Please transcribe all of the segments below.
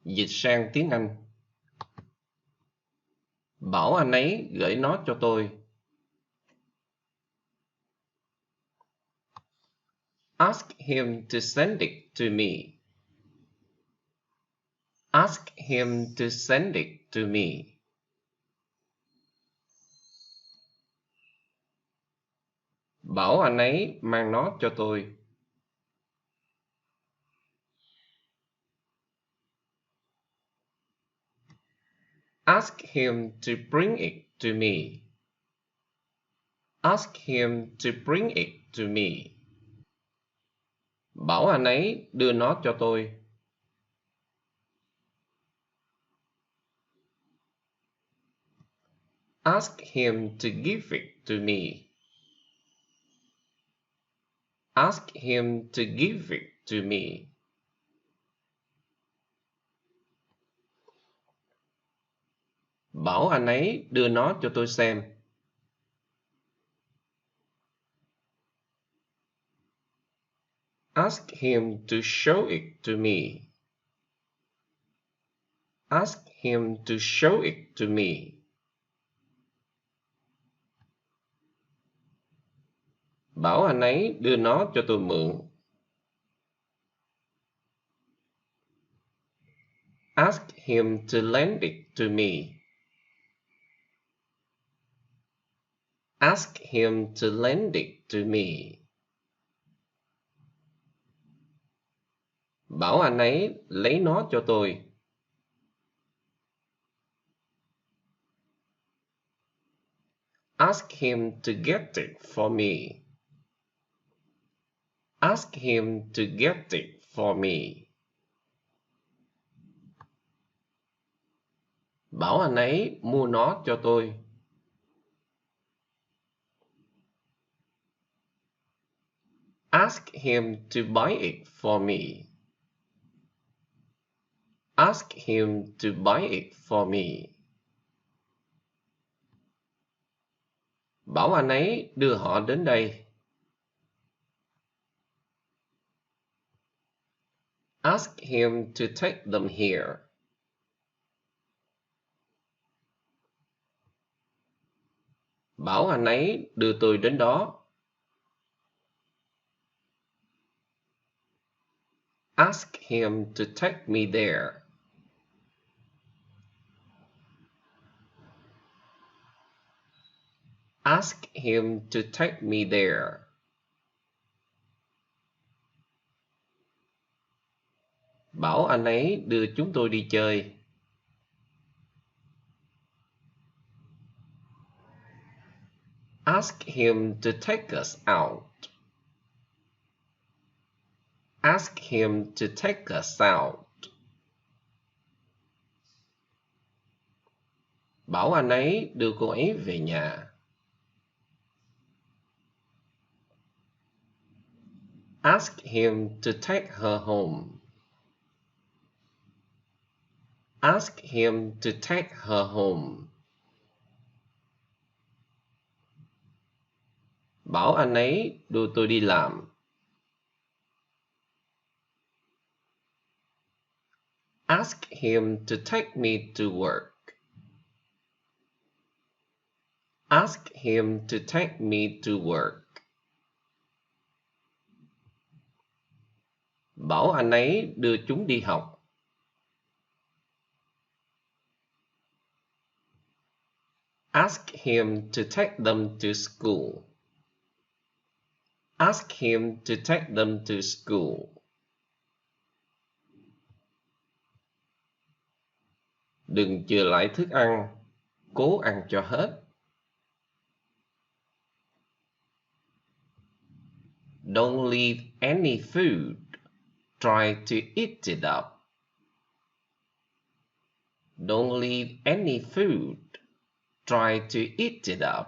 Dịch sang tiếng Anh. Bảo anh ấy gửi nó cho tôi. Ask him to send it to me. Ask him to send it to me. Bảo anh ấy mang nó cho tôi. Ask him to bring it to me. Ask him to bring it to me. Bảo anh ấy đưa nó cho tôi. Ask him to give it to me. Ask him to give it to me. Bảo anh ấy đưa nó cho tôi xem. Ask him to show it to me. Ask him to show it to me. Bảo anh ấy đưa nó cho tôi mượn. Ask him to lend it to me. Ask him to lend it to me. Bảo anh ấy lấy nó cho tôi. Ask him to get it for me. Ask him to get it for me. Bảo anh ấy mua nó cho tôi. Ask him to buy it for me. Ask him to buy it for me. Bảo anh ấy đưa họ đến đây. Ask him to take them here. Bảo anh ấy đưa tôi đến đó. Ask him to take me there. Ask him to take me there. Bảo anh ấy đưa chúng tôi đi chơi. Ask him to take us out. Ask him to take us out. Bảo anh ấy đưa cô ấy về nhà. Ask him to take her home. Ask him to take her home. Bảo anh ấy đưa tôi đi làm. Ask him to take me to work. Ask him to take me to work. Bảo anh ấy đưa chúng đi học. Ask him to take them to school. Ask him to take them to school. Đừng chừa lại thức ăn, cố ăn cho hết. Don't leave any food, try to eat it up. Don't leave any food, try to eat it up.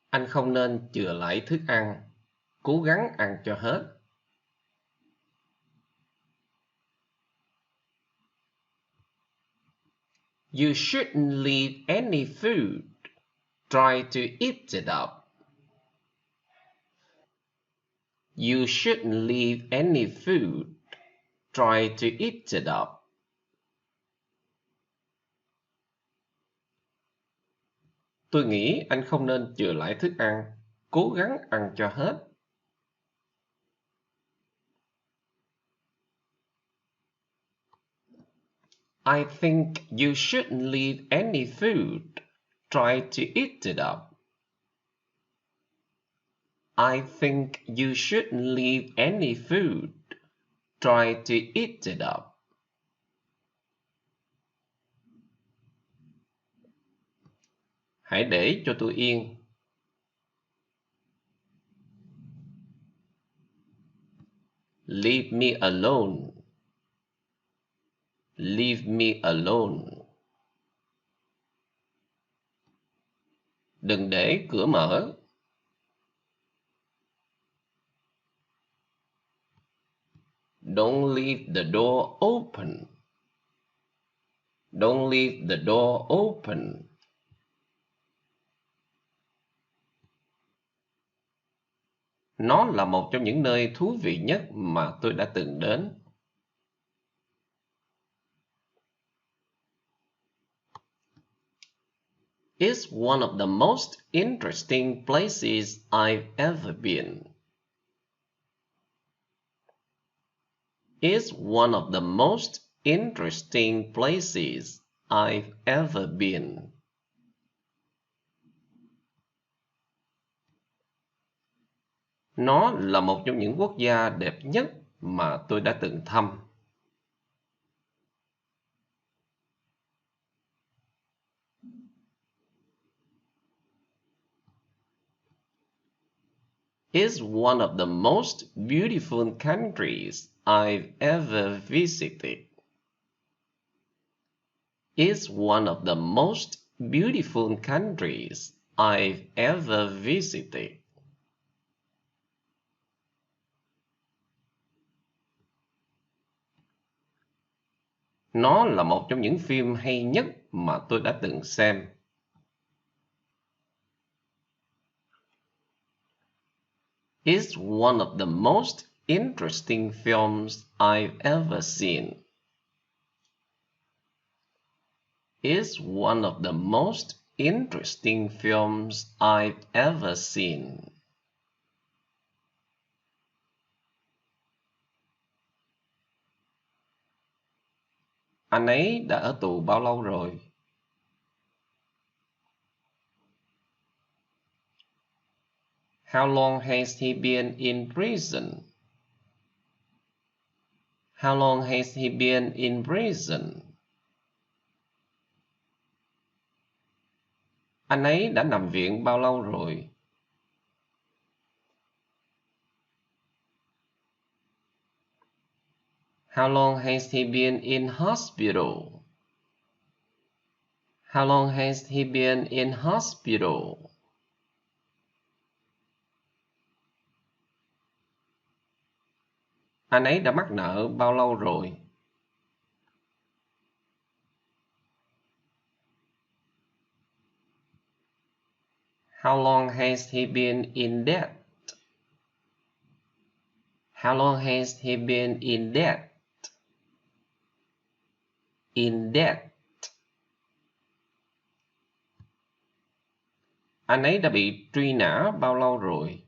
Anh không nên chừa lại thức ăn, cố gắng ăn cho hết. You shouldn't leave any food, try to eat it up. You shouldn't leave any food. Try to eat it up. Tôi nghĩ anh không nên chừa lại thức ăn. Cố gắng ăn cho hết. I think you shouldn't leave any food. Try to eat it up. I think you shouldn't leave any food. Try to eat it up. Hãy để cho tôi yên. Leave me alone. Leave me alone. Đừng để cửa mở. Don't leave the door open. Don't leave the door open. Nó là một trong những nơi thú vị nhất mà tôi đã từng đến. It's one of the most interesting places I've ever been. It's one of the most interesting places I've ever been. Nó là một trong những quốc gia đẹp nhất mà tôi đã từng thăm. It's one of the most beautiful countries I've ever visited. It's one of the most beautiful countries I've ever visited. Nó là một trong những phim hay nhất mà tôi đã từng xem. It's one of the most interesting films I've ever seen. It's one of the most interesting films I've ever seen. Anh ấy đã ở tù bao lâu rồi? How long has he been in prison? How long has he been in prison? Anh ấy đã nằm viện bao lâu rồi? How long has he been in hospital? How long has he been in hospital? Anh ấy đã mắc nợ bao lâu rồi? How long has he been in debt? How long has he been in debt? In debt. Anh ấy đã bị truy nã bao lâu rồi?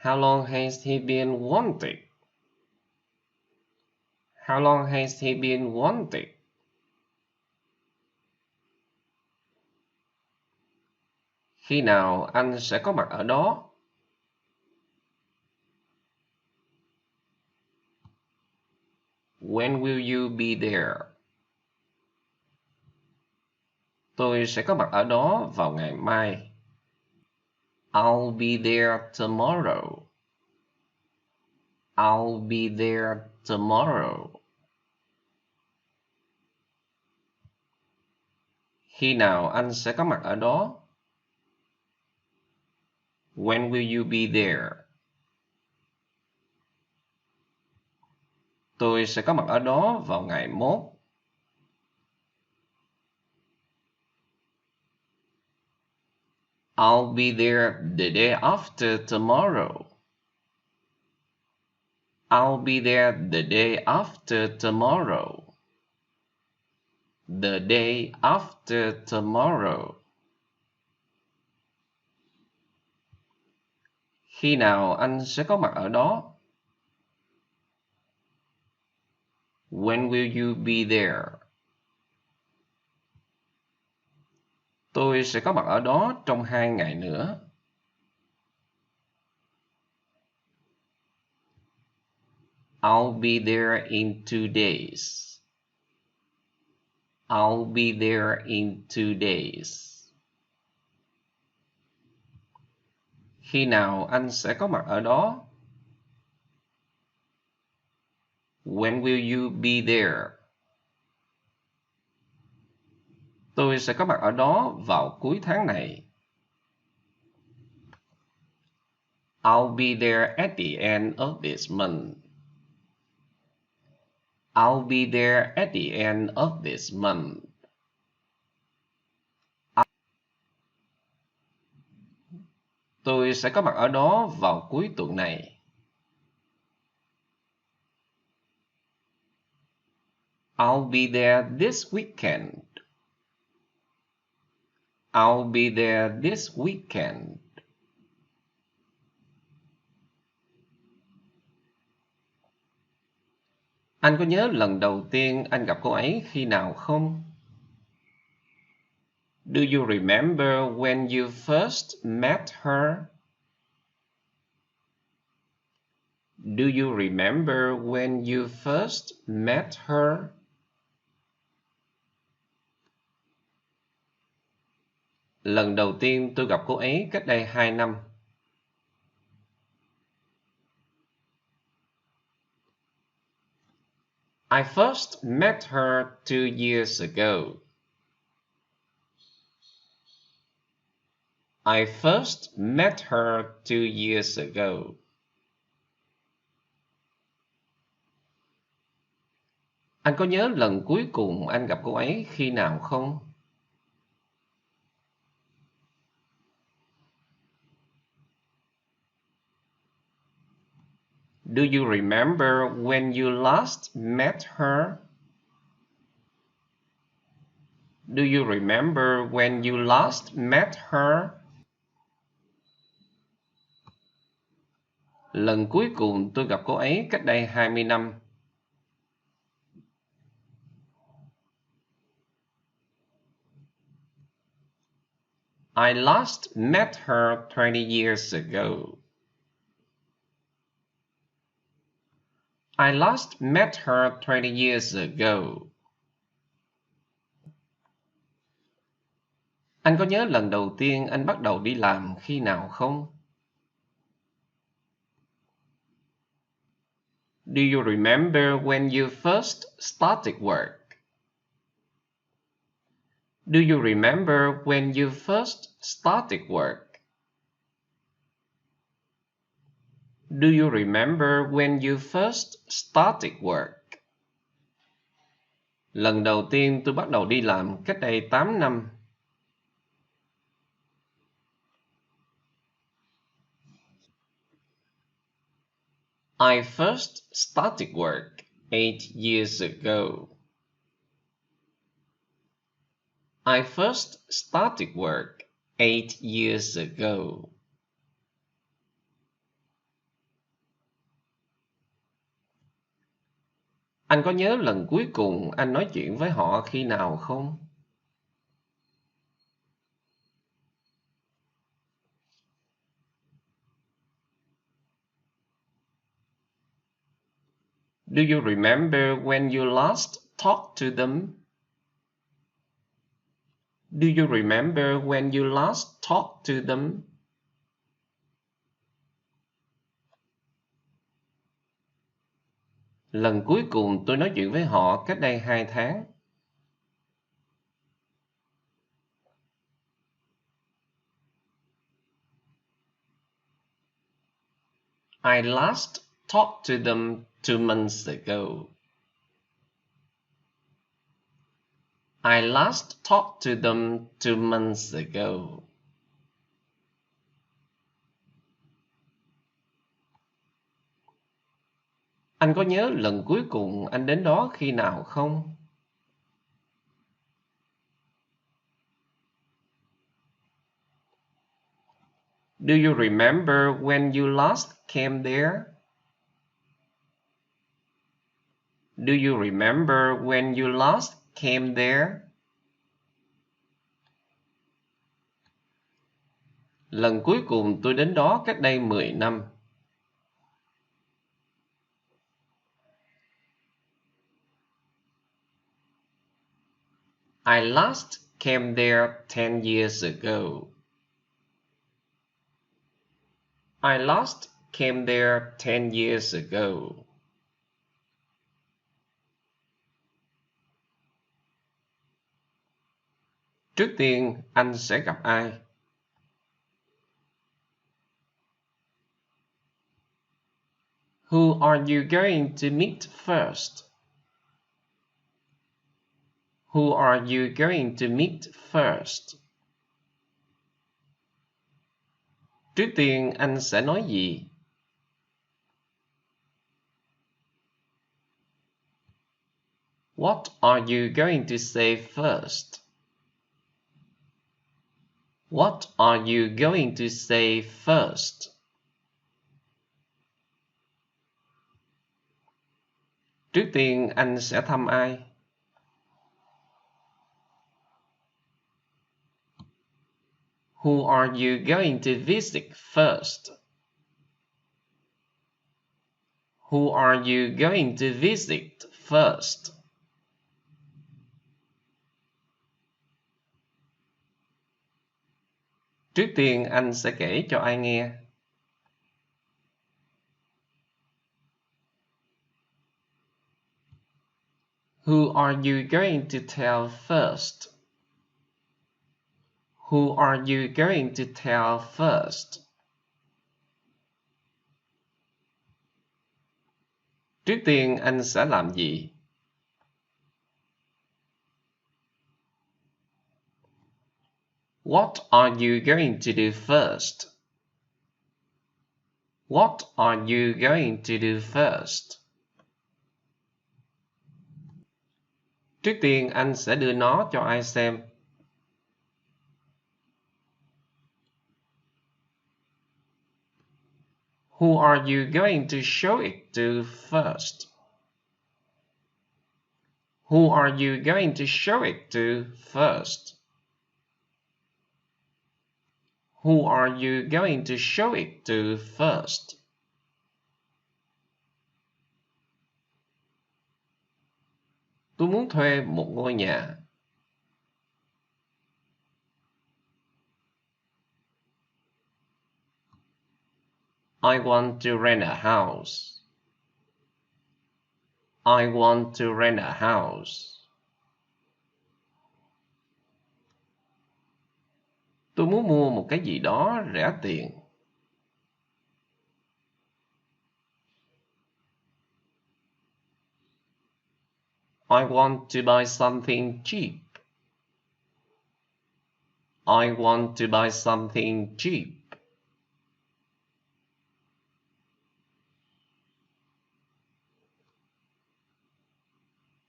How long has he been wanted? How long has he been wanted? Khi nào anh sẽ có mặt ở đó? When will you be there? Tôi sẽ có mặt ở đó vào ngày mai. I'll be there tomorrow. I'll be there tomorrow. Khi nào anh sẽ có mặt ở đó? When will you be there? Tôi sẽ có mặt ở đó vào ngày mốt. I'll be there the day after tomorrow. I'll be there the day after tomorrow. The day after tomorrow. Khi nào anh sẽ có mặt ở đó? When will you be there? Tôi sẽ có mặt ở đó trong 2 ngày nữa. I'll be there in 2 days. I'll be there in 2 days. Khi nào anh sẽ có mặt ở đó? When will you be there? Tôi sẽ có mặt ở đó vào cuối tháng này. I'll be there at the end of this month. I'll be there at the end of this month. Tôi sẽ có mặt ở đó vào cuối tuần này. I'll be there this weekend. I'll be there this weekend. Anh có nhớ lần đầu tiên anh gặp cô ấy khi nào không? Do you remember when you first met her? Do you remember when you first met her? Lần đầu tiên tôi gặp cô ấy cách đây 2 năm. I first met her 2 years ago. I first met her 2 years ago. Anh có nhớ lần cuối cùng anh gặp cô ấy khi nào không? Do you remember when you last met her? Do you remember when you last met her? Lần cuối cùng tôi gặp cô ấy cách đây 20 năm. I last met her 20 years ago. I last met her 20 years ago. Anh có nhớ lần đầu tiên anh bắt đầu đi làm khi nào không? Do you remember when you first started work? Do you remember when you first started work? Do you remember when you first started work? Lần đầu tiên tôi bắt đầu đi làm cách đây 8 năm. I first started work 8 years ago. I first started work 8 years ago. Anh có nhớ lần cuối cùng anh nói chuyện với họ khi nào không? Do you remember when you last talked to them? Do you remember when you last talked to them? Lần cuối cùng tôi nói chuyện với họ cách đây 2 tháng. I last talked to them 2 months ago. I last talked to them 2 months ago. Anh có nhớ lần cuối cùng anh đến đó khi nào không? Do you remember when you last came there? Do you remember when you last came there? Lần cuối cùng tôi đến đó cách đây 10 năm. I last came there 10 years ago. I last came there 10 years ago. Trước tiên, anh sẽ gặp ai? Who are you going to meet first? Who are you going to meet first? Trước tiên, anh sẽ nói gì? What are you going to say first? What are you going to say first? Trước tiên anh sẽ thăm ai? Who are you going to visit first? Who are you going to visit first? Trước tiên anh sẽ kể cho ai nghe? Who are you going to tell first? Who are you going to tell first? Trước tiên anh sẽ làm gì? What are you going to do first? What are you going to do first? Trước tiên anh sẽ đưa nó cho ai xem? Who are you going to show it to first? Who are you going to show it to first? Who are you going to show it to first? Tôi muốn thuê một ngôi nhà. I want to rent a house. I want to rent a house. Tôi muốn mua một cái gì đó rẻ tiền. I want to buy something cheap. I want to buy something cheap.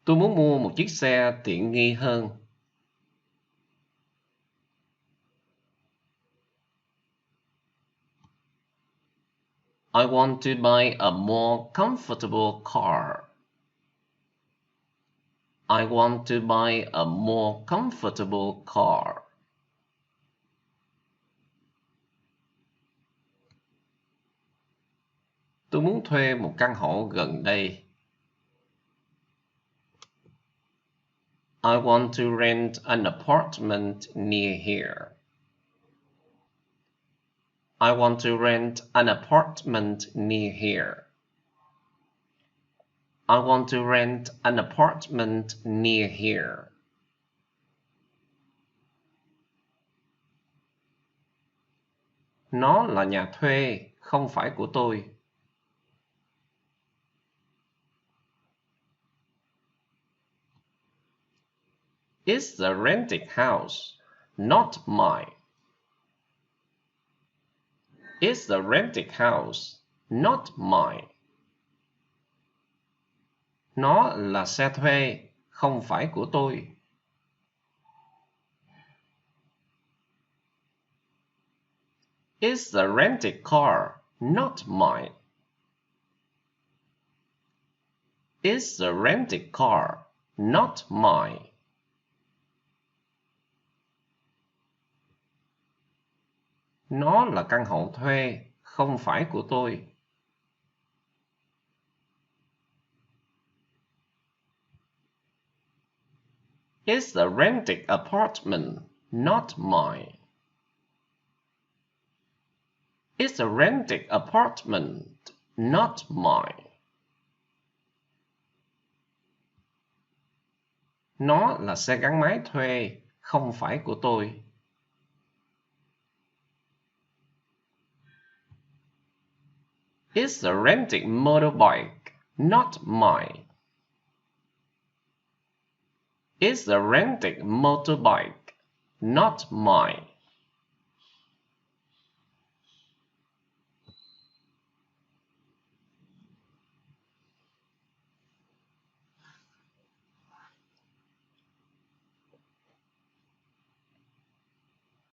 Tôi muốn mua một chiếc xe tiện nghi hơn. I want to buy a more comfortable car. I want to buy a more comfortable car. Tôi muốn thuê một căn hộ gần đây. I want to rent an apartment near here. I want to rent an apartment near here. I want to rent an apartment near here. Nó là nhà thuê, không phải của tôi. It's a rented house, not mine. It's a rented house, not mine. Nó là xe thuê, không phải của tôi. It's a rented car, not mine. It's a rented car, not mine. Nó là căn hộ thuê, không phải của tôi. It's a rented apartment, not mine. It's a rented apartment, not mine. Nó là xe gắn máy thuê, không phải của tôi. It's a rented motorbike, not mine. It's a rented motorbike, not mine.